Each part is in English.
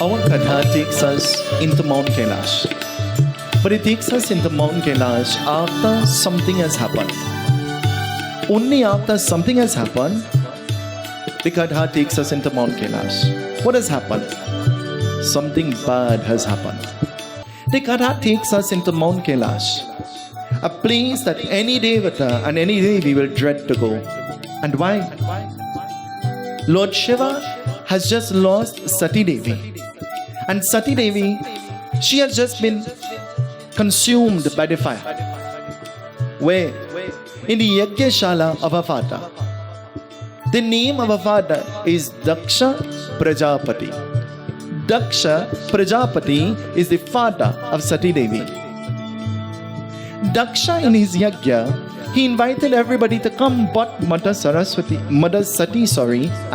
Our Katha takes us into Mount Kailash. But it takes us into Mount Kailash after something has happened. Only after something has happened, the Katha takes us into Mount Kailash. What has happened? Something bad has happened. The Katha takes us into Mount Kailash, a place that any Devata and any Devi will dread to go. And why? Lord Shiva has just lost Sati Devi. And Sati Devi, she has just been consumed by the fire. Where? In the Yajna of her father. The name of her father is Daksha Prajapati. Daksha Prajapati is the father of Sati Devi. Daksha in his yajna, he invited everybody to come but Mother Sati,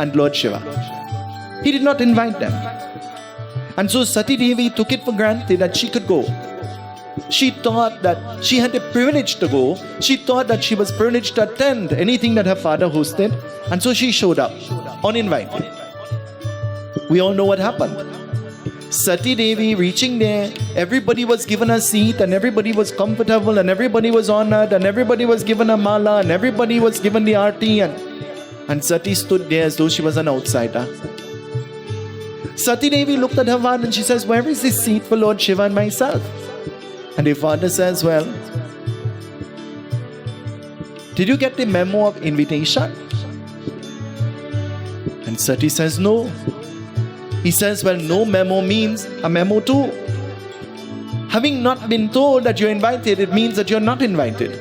and Lord Shiva. He did not invite them. And so Sati Devi took it for granted that she could go. She thought that she had the privilege to go. She thought that she was privileged to attend anything that her father hosted. And so she showed up, uninvited. We all know what happened. Sati Devi reaching there, everybody was given a seat and everybody was comfortable and everybody was honored and everybody was given a mala and everybody was given the arti and Sati stood there as though she was an outsider. Sati Devi looked at her father and she says, where is this seat for Lord Shiva and myself? And her father says, well, did you get the memo of invitation? And Sati says, no. He says, well, no memo means a memo too. Having not been told that you're invited, it means that you're not invited.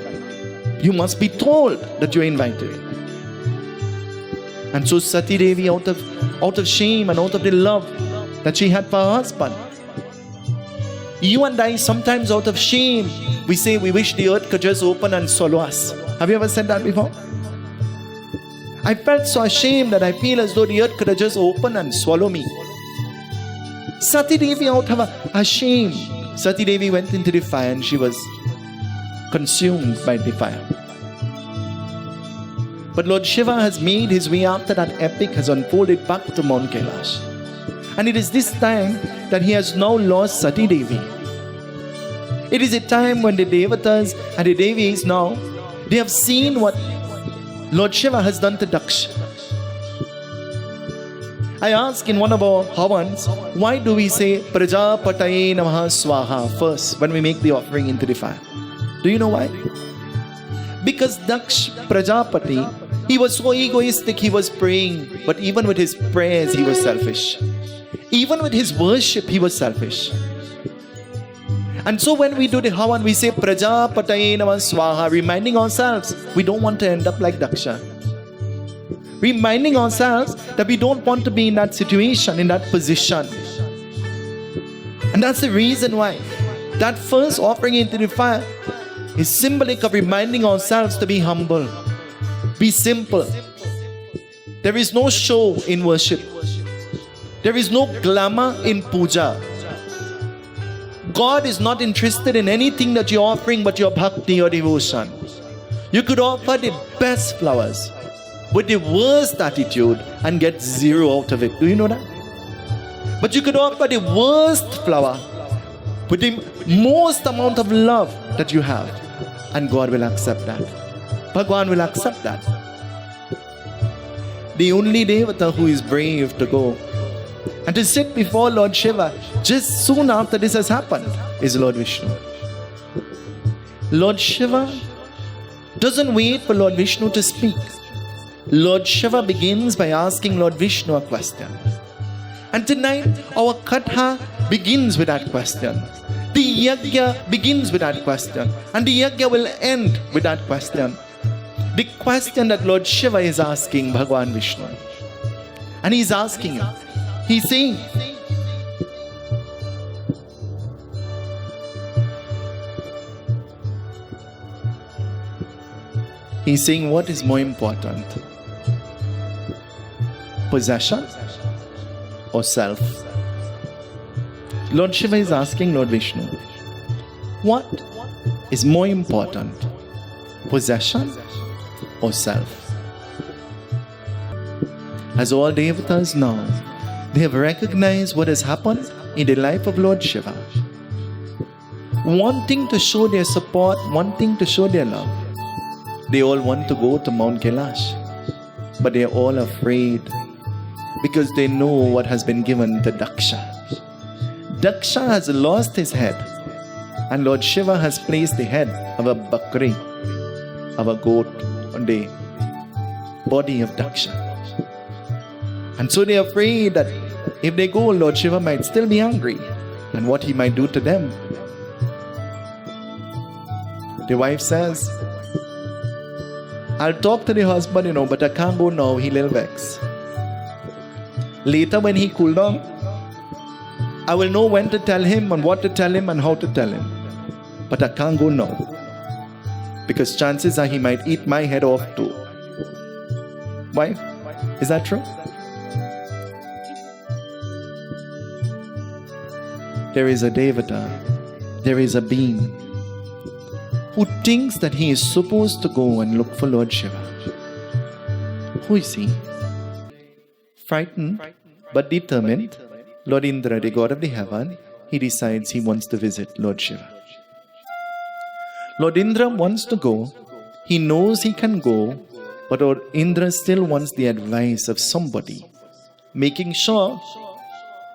You must be told that you're invited. And so Sati Devi, out of shame and out of the love that she had for her husband, you and I sometimes out of shame, we say we wish the earth could just open and swallow us. Have you ever said that before? I felt so ashamed that I feel as though the earth could have just opened and swallow me. Sati Devi, out of her shame, Sati Devi went into the fire and she was consumed by the fire. But Lord Shiva has made his way after that epic has unfolded back to Mount Kailash. And it is this time that he has now lost Sati Devi. It is a time when the Devatas and the Devis now, they have seen what Lord Shiva has done to Daksha. I ask in one of our havans, why do we say Prajapataye Namaha Swaha first when we make the offering into the fire? Do you know why? Because Daksha Prajapati, he was so egoistic, he was praying, but even with his prayers, he was selfish. Even with his worship, he was selfish. And so when we do the havan, we say Prajapataye Namaha Swaha, reminding ourselves we don't want to end up like Daksha. Reminding ourselves that we don't want to be in that situation, in that position. And that's the reason why that first offering into the fire is symbolic of reminding ourselves to be humble, be simple. There is no show in worship. There is no glamour in puja. God is not interested in anything that you're offering but your bhakti or devotion. You could offer the best flowers with the worst attitude and get zero out of it. Do you know that? But you could offer the worst flower with the most amount of love that you have, and God will accept that. Bhagwan will accept that. The only Devata who is brave to go and to sit before Lord Shiva just soon after this has happened is Lord Vishnu. Lord Shiva doesn't wait for Lord Vishnu to speak. Lord Shiva begins by asking Lord Vishnu a question. And tonight, our Katha begins with that question. The Yajna begins with that question. And the Yajna will end with that question. The question that Lord Shiva is asking Bhagwan Vishnu. And he's asking him. He's saying, what is more important? Possession or self? Lord Shiva is asking Lord Vishnu, what is more important? Possession or self? As all Devatas know, They have recognized what has happened in the life of Lord Shiva. Wanting to show their support, wanting to show their love. They all want to go to Mount Kailash. But they are all afraid because they know what has been given to Daksha. Daksha has lost his head, and Lord Shiva has placed the head of a bakri, of a goat, on the body of Daksha. And so they are afraid that if they go, Lord Shiva might still be angry, and what he might do to them. The wife says, I'll talk to the husband, but I can't go now, he'll little vex. Later when he cool down, I will know when to tell him and what to tell him and how to tell him. But I can't go now, because chances are he might eat my head off too. Wife, is that true? There is a devata, there is a being who thinks that he is supposed to go and look for Lord Shiva. Who is he? Frightened but determined, Lord Indra, the god of the heaven, he decides he wants to visit Lord Shiva. Lord Indra wants to go. He knows he can go, but Lord Indra still wants the advice of somebody, making sure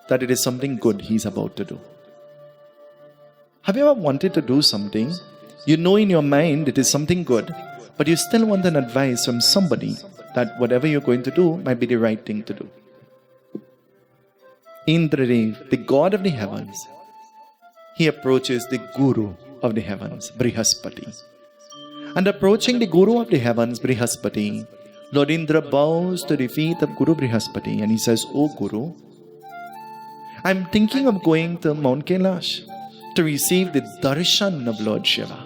that it is something good he's about to do. Have you ever wanted to do something? You know in your mind it is something good, but you still want an advice from somebody that whatever you're going to do might be the right thing to do. Indradev, the god of the heavens, he approaches the guru of the heavens, Brihaspati. And approaching the guru of the heavens, Brihaspati, Lord Indra bows to the feet of Guru Brihaspati and he says, "O Guru, I'm thinking of going to Mount Kailash to receive the darshan of Lord Shiva.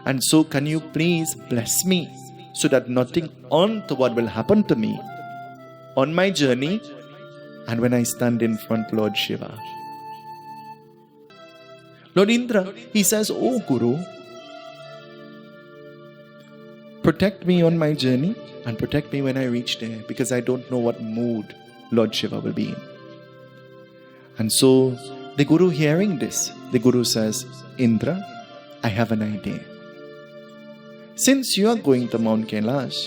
And so can you please bless me so that nothing untoward will happen to me on my journey and when I stand in front of Lord Shiva." Lord Indra, he says, "Oh Guru, protect me on my journey and protect me when I reach there, because I don't know what mood Lord Shiva will be in." And so the Guru, hearing this, the Guru says, "Indra, I have an idea. Since you are going to Mount Kailash,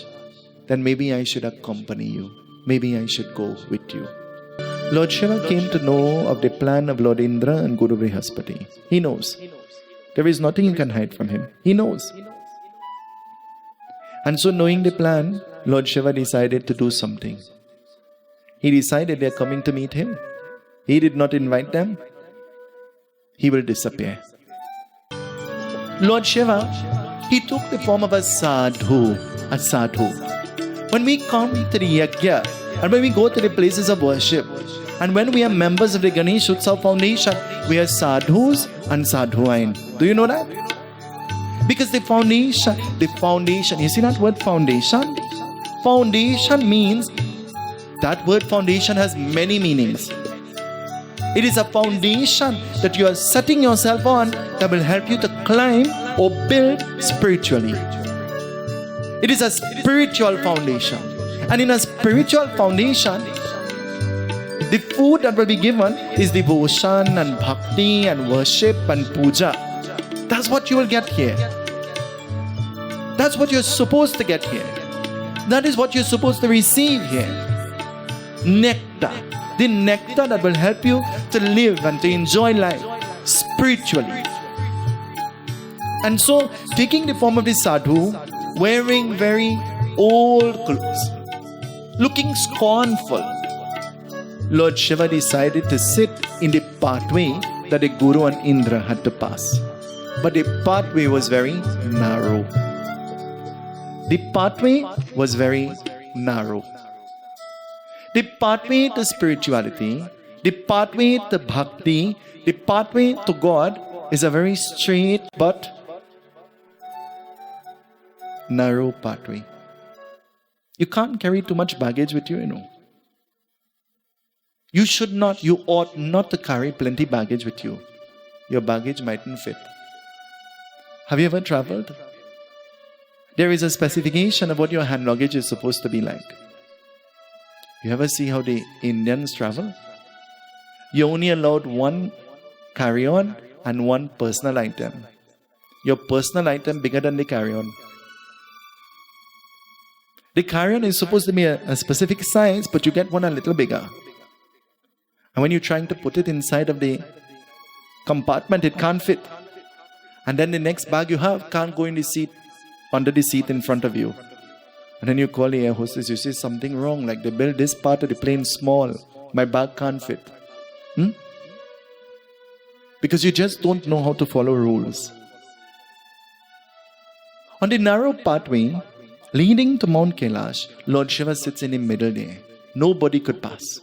then maybe I should accompany you. Maybe I should go with you." Lord Shiva came to know of the plan of Lord Indra and Guru Brihaspati. He knows. There is nothing you can hide from him. He knows. And so knowing the plan, Lord Shiva decided to do something. He decided they are coming to meet him. He did not invite them. He will disappear. Lord Shiva, he took the form of a sadhu. A sadhu. When we come to the yajna, and when we go to the places of worship, and when we are members of the Ganesh Utsav Foundation, we are sadhus and sadhuain. Do you know that? Because the foundation, you see that word foundation? Foundation means, that word foundation has many meanings. It is a foundation that you are setting yourself on that will help you to climb or build spiritually. It is a spiritual foundation. And in a spiritual foundation, the food that will be given is devotion and bhakti and worship and puja. That's what you will get here. That's what you're supposed to get here. That is what you're supposed to receive here. Nectar. The nectar that will help you to live and to enjoy life spiritually. And so, taking the form of the sadhu, wearing very old clothes, looking scornful, Lord Shiva decided to sit in the pathway that the Guru and Indra had to pass. But the pathway was very narrow. The pathway was very narrow. The pathway to spirituality, the pathway to bhakti, the pathway to God is a very straight but narrow pathway. You can't carry too much baggage with you, You should not, you ought not to carry plenty baggage with you. Your baggage mightn't fit. Have you ever traveled? There is a specification of what your hand luggage is supposed to be like. You ever see how the Indians travel? You're only allowed one carry-on and one personal item. Your personal item bigger than the carry-on. The carry-on is supposed to be a specific size, but you get one a little bigger. And when you're trying to put it inside of the compartment, it can't fit. And then the next bag you have can't go in the seat, under the seat in front of you. And then you call the air hostess, you say something wrong, like they built this part of the plane small. My bag can't fit. Because you just don't know how to follow rules. On the narrow pathway leading to Mount Kailash, Lord Shiva sits in the middle there. Nobody could pass.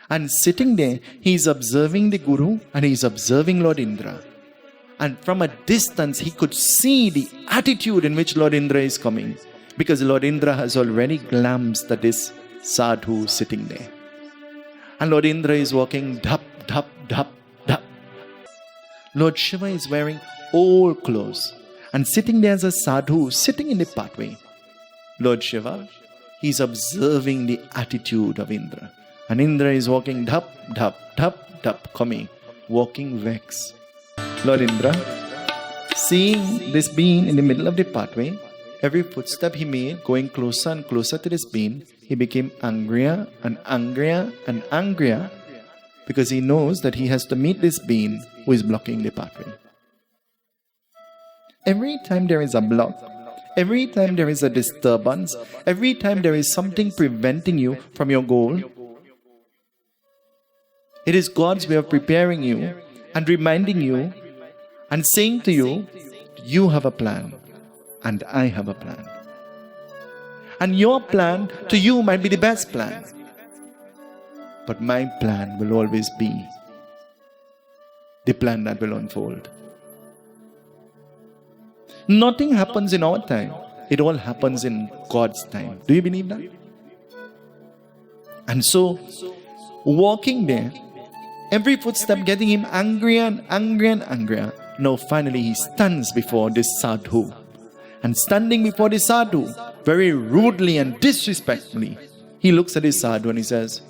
And sitting there, he is observing the Guru and he is observing Lord Indra. And from a distance, he could see the attitude in which Lord Indra is coming. Because Lord Indra has already glanced at this sadhu sitting there. And Lord Indra is walking dhap, dhap, dhap, dhap. Lord Shiva is wearing old clothes and sitting there as a sadhu, sitting in the pathway. Lord Shiva, he's observing the attitude of Indra. And Indra is walking dhap, dhap, dhap, dhap, coming, walking vex. Lord Indra, seeing this being in the middle of the pathway, every footstep he made, going closer and closer to this being, he became angrier and angrier and angrier because he knows that he has to meet this being who is blocking the pathway. Every time there is a block, every time there is a disturbance, every time there is something preventing you from your goal, it is God's way of preparing you and reminding you and saying to you, you have a plan. And I have a plan. And your plan to you might be the best plan. But my plan will always be the plan that will unfold. Nothing happens in our time. It all happens in God's time. Do you believe that? And so, walking there, every footstep getting him angrier and angrier and angrier. Now finally he stands before this sadhu. And standing before the sadhu, very rudely and disrespectfully, he looks at the sadhu and he says,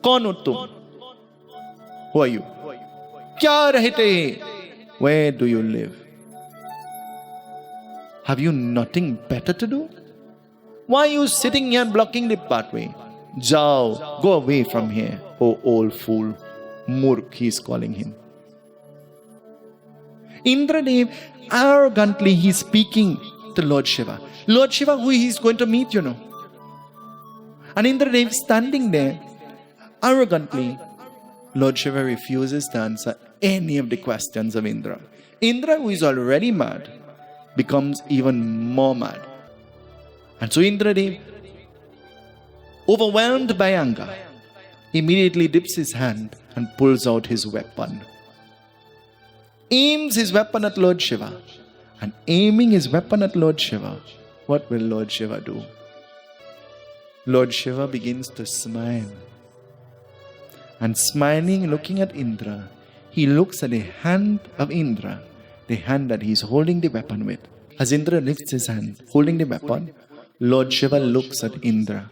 "Kaun ho tum? Who are you? Kya rahte hai? Where do you live? Have you nothing better to do? Why are you sitting here blocking the pathway? Jao, go away from here, oh old fool." Murk, he is calling him. Indradev, arrogantly, he is speaking to Lord Shiva. Lord Shiva, who he is going to meet, you know. And Indradev standing there, arrogantly, Lord Shiva refuses to answer any of the questions of Indra. Indra, who is already mad, becomes even more mad. And so Indradev, overwhelmed by anger, immediately dips his hand and pulls out his weapon. Aims his weapon at Lord Shiva. And aiming his weapon at Lord Shiva, what will Lord Shiva do? Lord Shiva begins to smile. And smiling, looking at Indra, he looks at the hand of Indra, the hand that he's holding the weapon with. As Indra lifts his hand, holding the weapon, Lord Shiva looks at Indra.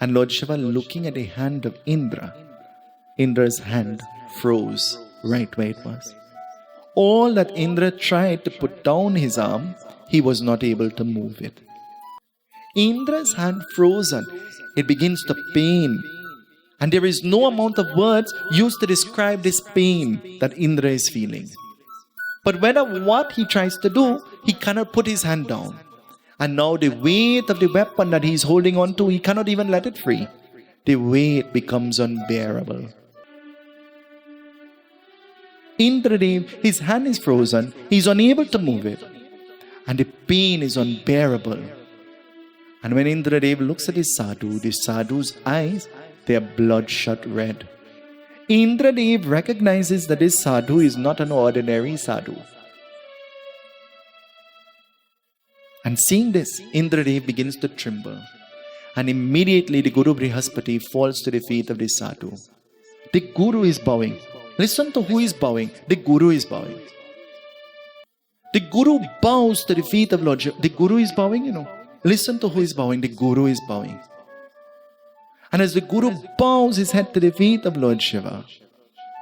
And Lord Shiva looking at the hand of Indra, Indra's hand froze right where it was. All that Indra tried to put down his arm, he was not able to move it. Indra's hand frozen, it begins to pain. And there is no amount of words used to describe this pain that Indra is feeling. But whether what he tries to do, he cannot put his hand down. And now the weight of the weapon that he is holding on to, he cannot even let it free. The weight becomes unbearable. Indradev, his hand is frozen, he is unable to move it. And the pain is unbearable. And when Indradev looks at the sadhu's eyes, they are bloodshot red. Indradev recognizes that this sadhu is not an ordinary sadhu. And seeing this, Indradev begins to tremble. And immediately the Guru Brihaspati falls to the feet of the sadhu. The Guru is bowing. Listen to who is bowing. The Guru is bowing. The Guru bows to the feet of Lord Shiva. The Guru is bowing, you know. Listen to who is bowing. The Guru is bowing. And as the Guru bows his head to the feet of Lord Shiva,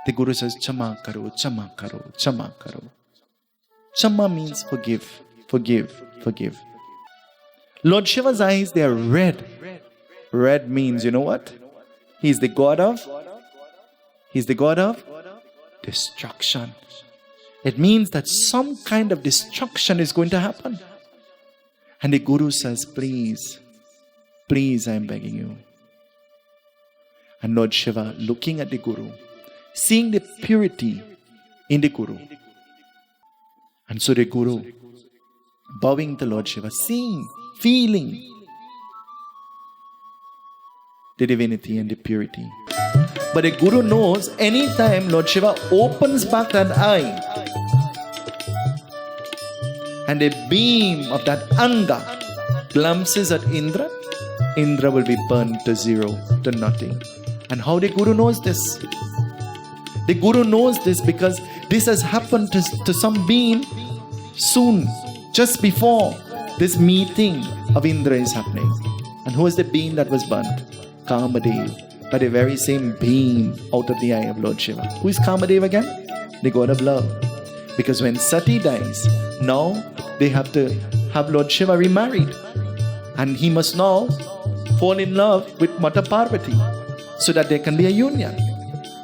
the Guru says, Chama karo, chama karo, chama karo. Chama means forgive, forgive, forgive. Lord Shiva's eyes, they are red. Red means, you know what? He's the god of destruction. It means that some kind of destruction is going to happen. And the Guru says, please, please, I am begging you. And Lord Shiva, looking at the Guru, seeing the purity in the Guru. And so the Guru, bowing to Lord Shiva, seeing, feeling the divinity and the purity. But the Guru knows anytime Lord Shiva opens back that eye and a beam of that anga glimpses at Indra, Indra will be burned to zero, to nothing. And how the Guru knows this? The Guru knows this because this has happened to some being soon, just before this meeting of Indra is happening. And who is the being that was burnt? Kamadev. By the very same beam out of the eye of Lord Shiva. Who is Kamadev again? The god of love. Because when Sati dies, now they have to have Lord Shiva remarried. And he must now fall in love with Mata Parvati so that there can be a union.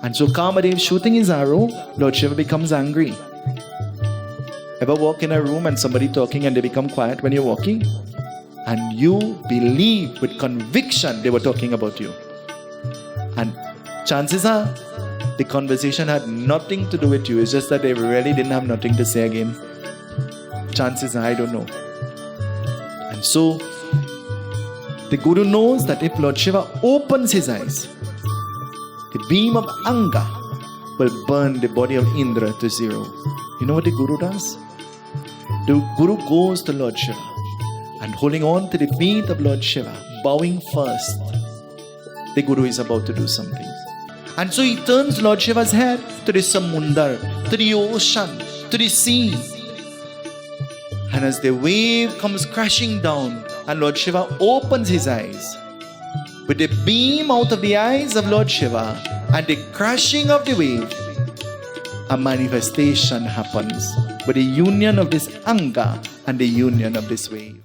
And so Kamadev shooting his arrow, Lord Shiva becomes angry. Ever walk in a room and somebody talking and they become quiet when you're walking? And you believe with conviction they were talking about you. And chances are, the conversation had nothing to do with you. It's just that they really didn't have nothing to say again. Chances are, I don't know. And so, the Guru knows that if Lord Shiva opens his eyes, the beam of Anga will burn the body of Indra to zero. You know what the Guru does? The Guru goes to Lord Shiva and holding on to the feet of Lord Shiva, bowing first. The Guru is about to do something. And so he turns Lord Shiva's head to the Samundar, to the ocean, to the sea. And as the wave comes crashing down and Lord Shiva opens his eyes, with the beam out of the eyes of Lord Shiva and the crashing of the wave, a manifestation happens with the union of this Anga and the union of this wave.